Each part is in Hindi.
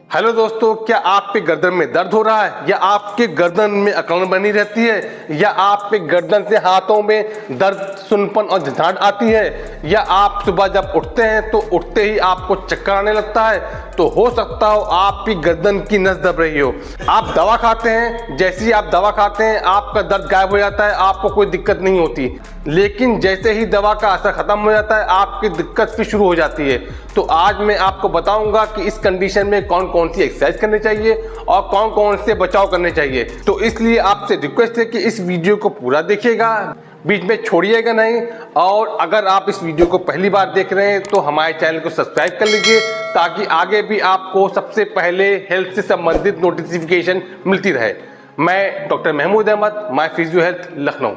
हेलो दोस्तों, क्या आपके गर्दन में दर्द हो रहा है या आपके गर्दन में अकड़न बनी रहती है या आपके गर्दन से हाथों में दर्द, सुनपन और झंझाहट आती है या आप सुबह जब उठते हैं तो उठते ही आपको चक्कर आने लगता है, तो हो सकता हो आपकी गर्दन की नस दब रही हो। आप दवा खाते हैं, जैसे ही आप दवा खाते हैं आपका दर्द गायब हो जाता है, आपको कोई दिक्कत नहीं होती। लेकिन जैसे ही दवा का असर खत्म हो जाता है आपकी दिक्कत फिर शुरू हो जाती है। तो आज मैं आपको बताऊंगा कि इस कंडीशन में कौन कौन सी एक्सरसाइज करनी चाहिए और कौन कौन से बचाव करने चाहिए। तो इसलिए आपसे रिक्वेस्ट है कि इस वीडियो को पूरा देखिएगा, बीच में छोड़िएगा नहीं। और अगर आप इस वीडियो को पहली बार देख रहे हैं तो हमारे चैनल को सब्सक्राइब कर लीजिए, ताकि आगे भी आपको सबसे पहले हेल्थ से संबंधित नोटिफिकेशन मिलती रहे। मैं doctor Mahmood Ahmad, my physio health, Lucknow.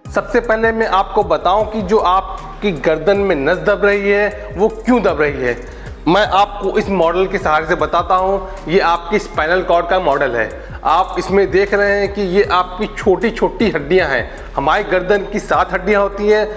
सबसे पहले मैं आपको बताऊं कि जो आपकी गर्दन में नस दब रही है वो क्यों दब रही है। मैं आपको इस मॉडल के सहारे से बताता हूं। ये आपकी स्पाइनल कॉर्ड का मॉडल है। आप इसमें देख रहे हैं कि ये आपकी छोटी छोटी हड्डियां हैं। हमारी गर्दन की 7 हड्डियां होती हैं।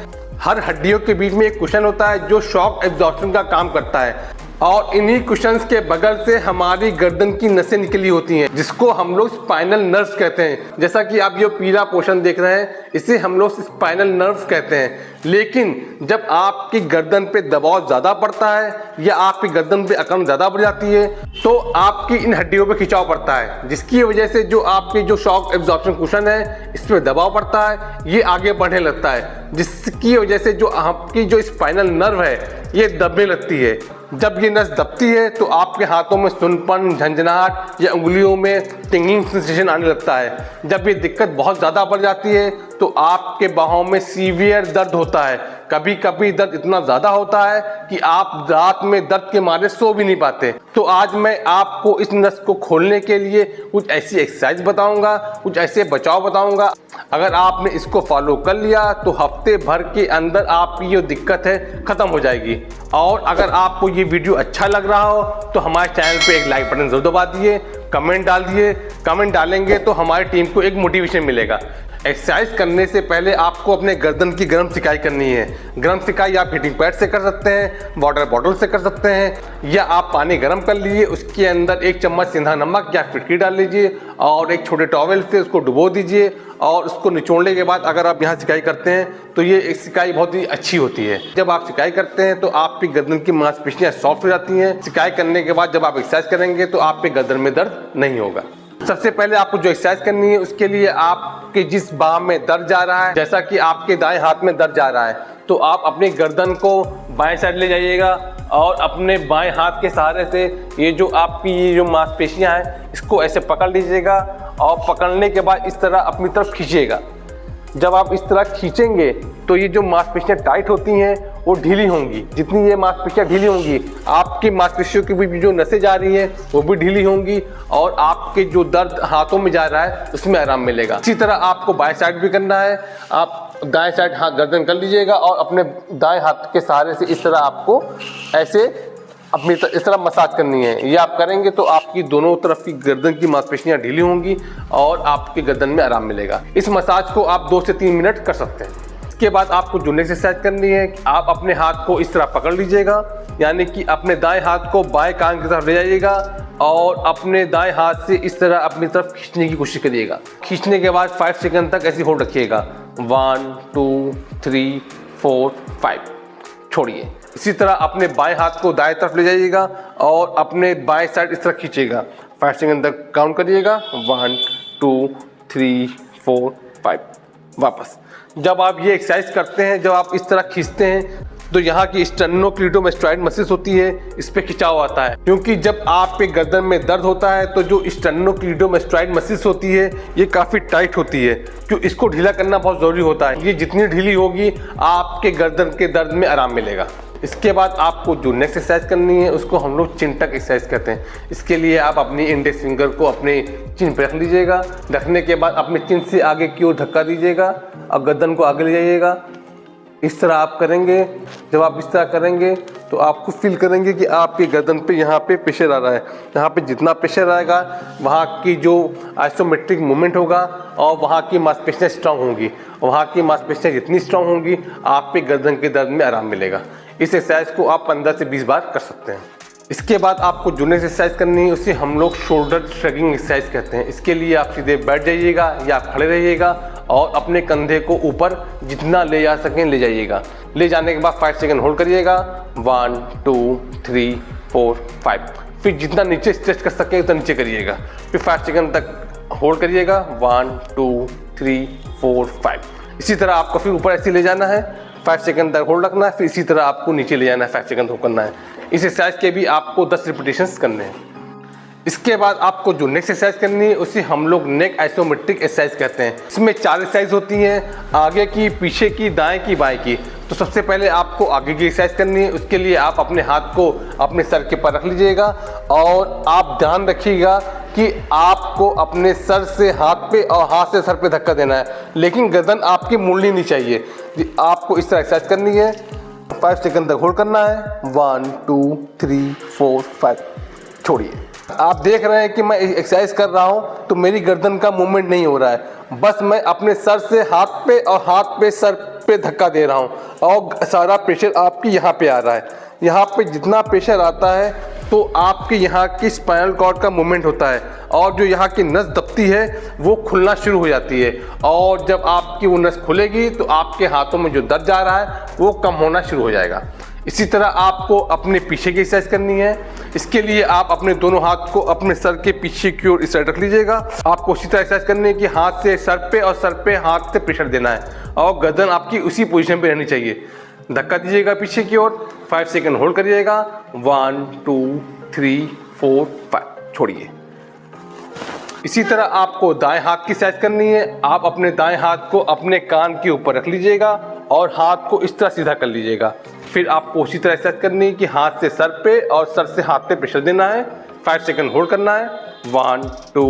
हर हड्डियों के बीच में एक कुशन होता है जो शॉक एब्जॉर्प्शन का काम करता है, और इन्हीं कुशंस के बगल से हमारी गर्दन की नसें निकली होती हैं, जिसको हम लोग स्पाइनल नर्व्स कहते हैं। जैसा कि आप ये पीला पोर्शन देख रहे हैं, इसे हम लोग स्पाइनल नर्व्स कहते हैं। लेकिन जब आपकी गर्दन पे दबाव ज़्यादा पड़ता है या आपकी गर्दन पे अकड़न ज़्यादा बढ़ जाती है तो आपकी इन हड्डियों पे खिंचाव पड़ता है, जिसकी वजह से जो आपकी जो शॉक एब्जॉर्प्शन कुशन है इस पर दबाव पड़ता है, ये आगे बढ़ने लगता है, जिसकी वजह से जो आपकी जो स्पाइनल नर्व है ये दबने लगती है। जब ये नस दबती है तो आपके हाथों में सुनपन, झंझनाहट या उंगलियों में टिंगिंग सेंसेशन आने लगता है। जब ये दिक्कत बहुत ज़्यादा बढ़ जाती है तो आपके बाहों में सीवियर दर्द होता है। कभी कभी दर्द इतना ज़्यादा होता है कि आप रात में दर्द के मारे सो भी नहीं पाते। तो आज मैं आपको इस नस को खोलने के लिए कुछ ऐसी एक्सरसाइज बताऊंगा, कुछ ऐसे बचाव बताऊंगा। अगर आपने इसको फॉलो कर लिया तो हफ्ते भर के अंदर आपकी जो दिक्कत है ख़त्म हो जाएगी। और अगर आपको ये वीडियो अच्छा लग रहा हो तो हमारे चैनल पे एक लाइक बटन जरूर दबा दिए, कमेंट डाल दिए। कमेंट डालेंगे तो हमारी टीम को एक मोटिवेशन मिलेगा। एक्सरसाइज करने से पहले आपको अपने गर्दन की गर्म सिकाई करनी है। गर्म सिकाई आप हीटिंग पैड से कर सकते हैं, वाटर बॉटल से कर सकते हैं, या आप पानी गर्म कर लीजिए, उसके अंदर 1 चम्मच सिंधा नमक या फिटकी डाल लीजिए और एक छोटे टॉवेल से उसको डुबो दीजिए। और उसको निचोड़ने के बाद अगर आप यहाँ सिकाई करते हैं तो ये एक सिकाई बहुत ही अच्छी होती है। जब आप सिकाई करते हैं तो आपकी गर्दन की मांसपेशियाँ सॉफ्ट हो जाती हैं। सिकाई करने के बाद जब आप एक्सरसाइज करेंगे तो आपके गर्दन में दर्द नहीं होगा। सबसे पहले आपको जो एक्सरसाइज करनी है उसके लिए आपके जिस बाह में दर्द जा रहा है, जैसा कि आपके दाएं हाथ में दर्द जा रहा है, तो आप अपनी गर्दन को बाएं साइड ले जाइएगा और अपने बाएं हाथ के सहारे से ये जो आपकी ये जो मांसपेशियां हैं इसको ऐसे पकड़ लीजिएगा और पकड़ने के बाद इस तरह अपनी तरफ खींचिएगा। जब आप इस तरह खींचेंगे तो ये जो मांसपेशियां टाइट होती हैं वो ढीली होंगी। जितनी ये मांसपेशियां ढीली होंगी आपकी मांसपेशियों की भी जो नसें जा रही हैं वो भी ढीली होंगी और आपके जो दर्द हाथों में जा रहा है उसमें आराम मिलेगा। इसी तरह आपको बाएं साइड भी करना है। आप दाएं साइड हाथ गर्दन कर लीजिएगा और अपने दाएं हाथ के सहारे से इस तरह आपको ऐसे अपनी इस तरह मसाज करनी है। ये आप करेंगे तो आपकी दोनों तरफ की गर्दन की मांसपेशियां ढीली होंगी और आपकी गर्दन में आराम मिलेगा। इस मसाज को आप 2 से 3 मिनट कर सकते हैं। इसके बाद आपको जो नेक्स्ट एक्सरसाइज करनी है, आप अपने हाथ को इस तरह पकड़ लीजिएगा, यानी कि अपने दाएं हाथ को बाएं कान की तरफ ले जाइएगा और अपने दाएं हाथ से इस तरह अपनी तरफ खींचने की कोशिश करिएगा। खींचने के बाद 5 सेकंड तक ऐसे होल्ड रखिएगा। 1 2 3 4 5, छोड़िए। इसी तरह अपने बाएं हाथ को दाएं तरफ ले जाइएगा और अपने बाएं साइड इस तरह खींचिएगा। 5 सेकंड तक काउंट करिएगा। 1 2 3 4 5, वापस। जब आप ये एक्सरसाइज करते हैं, जब आप इस तरह खींचते हैं तो यहाँ की स्टर्नोक्लीटोमेस्टोइड मसल्स होती है, इस पे खिंचाव आता है। क्योंकि जब आपके गर्दन में दर्द होता है तो जो स्टर्नोक्लीटोमेस्टोइड मसल्स होती है ये काफ़ी टाइट होती है, क्यों इसको ढीला करना बहुत ज़रूरी होता है। ये जितनी ढीली होगी आपके गर्दन के दर्द में आराम मिलेगा। इसके बाद आपको जो नेक्स्ट एक्सरसाइज करनी है उसको हम लोग चिन टक एक्सरसाइज कहते हैं। इसके लिए आप अपनी इंडेक्स फिंगर को अपने चिन पर रख लीजिएगा। रखने के बाद अपने चिन से आगे की ओर धक्का दीजिएगा और गर्दन को आगे ले जाइएगा। इस तरह आप करेंगे। जब आप इस तरह करेंगे तो आपको फील करेंगे कि आपकी गर्दन पे यहाँ पे प्रेशर आ रहा है। यहाँ पे जितना प्रेशर आएगा वहाँ की जो आइसोमेट्रिक मूवमेंट होगा और वहाँ की मांसपेशियाँ स्ट्रांग होंगी। वहाँ की मांसपेशियाँ जितनी स्ट्रांग होंगी आप पे गर्दन के दर्द में आराम मिलेगा। इस एक्सरसाइज को आप 15 से 20 बार कर सकते हैं। इसके बाद आपको जो नेक्स्ट एक्सरसाइज करनी है उसे हम लोग शोल्डर श्रगिंग एक्सरसाइज कहते हैं। इसके लिए आप सीधे बैठ जाइएगा या खड़े रहिएगा और अपने कंधे को ऊपर जितना ले जा सकें ले जाइएगा। ले जाने के बाद 5 सेकंड होल्ड करिएगा। 1 2 3 4 5। फिर जितना नीचे स्ट्रेच कर सके उतना नीचे करिएगा। फिर 5 सेकंड तक होल्ड करिएगा। 1 2 3 4 5। इसी तरह आपको फिर ऊपर ऐसे ले जाना है, 5 सेकंड तक होल्ड रखना है। फिर इसी तरह आपको नीचे ले जाना है, 5 सेकंड होल्ड करना है। इस एक्सरसाइज के भी आपको 10 रिपीटेशंस करने हैं। इसके बाद आपको जो नेक्स्ट एक्सरसाइज करनी है उसे हम लोग नेक आइसोमेट्रिक एक्सरसाइज कहते हैं। इसमें 4 एक्सरसाइज होती हैं, आगे की, पीछे की, दाएं की, बाएं की। तो सबसे पहले आपको आगे की एक्सरसाइज करनी है। उसके लिए आप अपने हाथ को अपने सर के ऊपर रख लीजिएगा और आप ध्यान रखिएगा कि आपको अपने सर से हाथ पे और हाथ से सर पे धक्का देना है, लेकिन गर्दन आपकी मुड़नी नहीं चाहिए। आपको इस तरह एक्सरसाइज करनी है। 5 सेकंड तक होल्ड करना है। 1 2 3 4 5। छोड़िए। आप देख रहे हैं कि मैं एक्सरसाइज कर रहा हूं तो मेरी गर्दन का मूवमेंट नहीं हो रहा है, बस मैं अपने सर से हाथ पे और हाथ पे सर पे धक्का दे रहा हूं और सारा प्रेशर आपकी यहाँ पे आ रहा है। यहाँ पे जितना प्रेशर आता है तो आपके यहाँ की स्पाइनल कॉर्ड का मूवमेंट होता है और जो यहाँ की नस दबती है वो खुलना शुरू हो जाती है और जब आपकी वो नस खुलेगी तो आपके हाथों में जो दर्द जा रहा है वो कम होना शुरू हो जाएगा। इसी तरह आपको अपने पीछे की एक्सरसाइज करनी है। इसके लिए आप अपने दोनों हाथ को अपने सर के पीछे की ओर इस साइड रख लीजिएगा। आपको उसी तरह एक्सरसाइज करनी है कि हाथ से सर पे और सर पे हाथ से प्रेशर देना है और गर्दन आपकी उसी पोजीशन पे रहनी चाहिए। धक्का दीजिएगा पीछे की ओर। 5 सेकंड होल्ड करिएगा। 1 2 3 4 5। छोड़िए। इसी तरह आपको दाएं हाथ की एक्सरसाइज करनी है। आप अपने दाएं हाथ को अपने कान के ऊपर रख लीजिएगा और हाथ को इस तरह सीधा कर लीजिएगा। फिर आपको उसी तरह एक्सरसाइज करनी है कि हाथ से सर पे और सर से हाथ पे प्रेशर देना है। 5 सेकंड होल्ड करना है। 1 2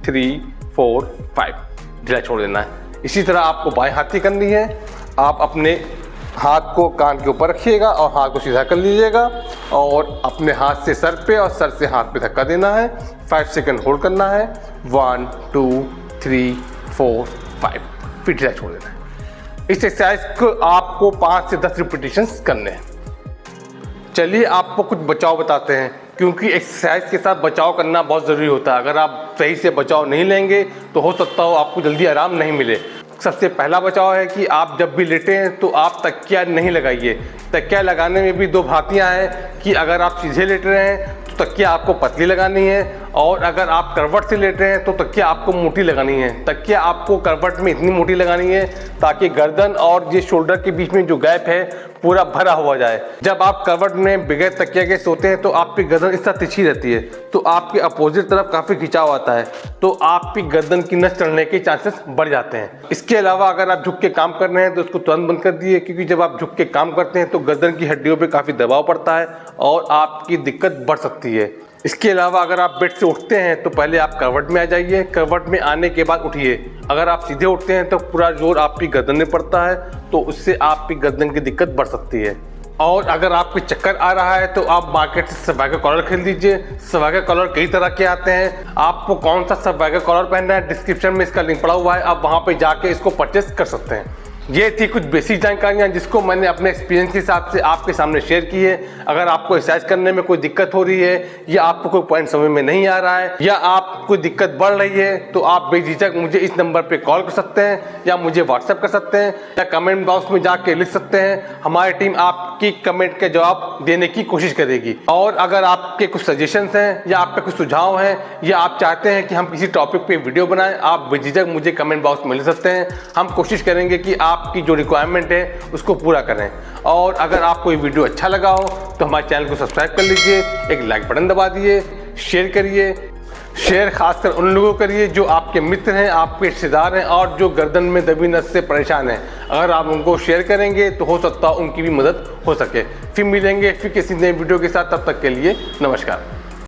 3 4 5। ढीला छोड़ देना है। इसी तरह आपको बाएं हाथ की करनी है। आप अपने हाथ को कान के ऊपर रखिएगा और हाथ को सीधा कर लीजिएगा और अपने हाथ से सर पे और सर से हाथ पे धक्का देना है। 5 सेकंड होल्ड करना है। 1 2 3 4 5। फिर ढीला छोड़ देना है। इस एक्सरसाइज को आपको 5 से 10 रिपीटेशंस करने हैं। चलिए आपको कुछ बचाव बताते हैं, क्योंकि एक्सरसाइज के साथ बचाव करना बहुत ज़रूरी होता है। अगर आप सही से बचाव नहीं लेंगे तो हो सकता हो आपको जल्दी आराम नहीं मिले। सबसे पहला बचाव है कि आप जब भी लेटे हैं तो आप तकिया नहीं लगाइए। तकिया लगाने में भी 2 भांतियाँ हैं कि अगर आप सीधे लेट रहे हैं तो तकिया आपको पतली लगानी है और अगर आप करवट से लेट रहे हैं तो तकिया आपको मोटी लगानी है। तकिया आपको करवट में इतनी मोटी लगानी है ताकि गर्दन और ये शोल्डर के बीच में जो गैप है पूरा भरा हुआ जाए। जब आप करवट में बगैर तकिया के सोते हैं तो आपकी गर्दन इस तरह तिरछी रहती है, तो आपके अपोजिट तरफ काफ़ी खिंचाव आता है, तो आपकी गर्दन की नस चढ़ने के चांसेस बढ़ जाते हैं। इसके अलावा अगर आप झुक के काम कर रहे हैं तो उसको तुरंत बंद कर दिए, क्योंकि जब आप झुक के काम करते हैं तो गर्दन की हड्डियों पर काफ़ी दबाव पड़ता है और आपकी दिक्कत बढ़ सकती है। इसके अलावा अगर आप बेड से उठते हैं तो पहले आप करवट में आ जाइए। करवट में आने के बाद उठिए। अगर आप सीधे उठते हैं तो पूरा जोर आपकी गर्दन में पड़ता है, तो उससे आपकी गर्दन की दिक्कत बढ़ सकती है। और अगर आपको चक्कर आ रहा है तो आप मार्केट से सर्वाइकल कॉलर खरीद लीजिए। सर्वाइकल कॉलर कई तरह के आते हैं। आपको कौन सा सर्वाइकल कॉलर पहनना है, डिस्क्रिप्शन में इसका लिंक पड़ा हुआ है, आप वहाँ पे जाके इसको परचेस कर सकते हैं। ये थी कुछ बेसिक जानकारियाँ जिसको मैंने अपने एक्सपीरियंस के हिसाब से आपके सामने शेयर की है। अगर आपको एक्सरसाइज करने में कोई दिक्कत हो रही है या आपको कोई पॉइंट समझ में नहीं आ रहा है या आप कोई दिक्कत बढ़ रही है तो आप बेझिझक मुझे इस नंबर पे कॉल कर सकते हैं या मुझे व्हाट्सएप कर सकते हैं या कमेंट बॉक्स में जाके लिख सकते हैं। हमारी टीम आपकी कमेंट के जवाब देने की कोशिश करेगी। और अगर आपके कुछ सजेशंस हैं या आपके कुछ सुझाव हैं या आप चाहते हैं कि हम किसी टॉपिक पे वीडियो बनाएं, आप बेझिझक मुझे कमेंट बॉक्स में लिख सकते हैं। हम कोशिश करेंगे कि आपकी जो रिक्वायरमेंट है उसको पूरा करें। और अगर आपको ये वीडियो अच्छा लगा हो तो हमारे चैनल को सब्सक्राइब कर लीजिए, एक लाइक बटन दबा दिए, शेयर करिए। शेयर खासकर उन लोगों को करिए जो आपके मित्र हैं, आपके रिश्तेदार हैं और जो गर्दन में दबी नस से परेशान हैं। अगर आप उनको शेयर करेंगे तो हो सकता है उनकी भी मदद हो सके। फिर मिलेंगे फिर किसी नए वीडियो के साथ, तब तक के लिए नमस्कार।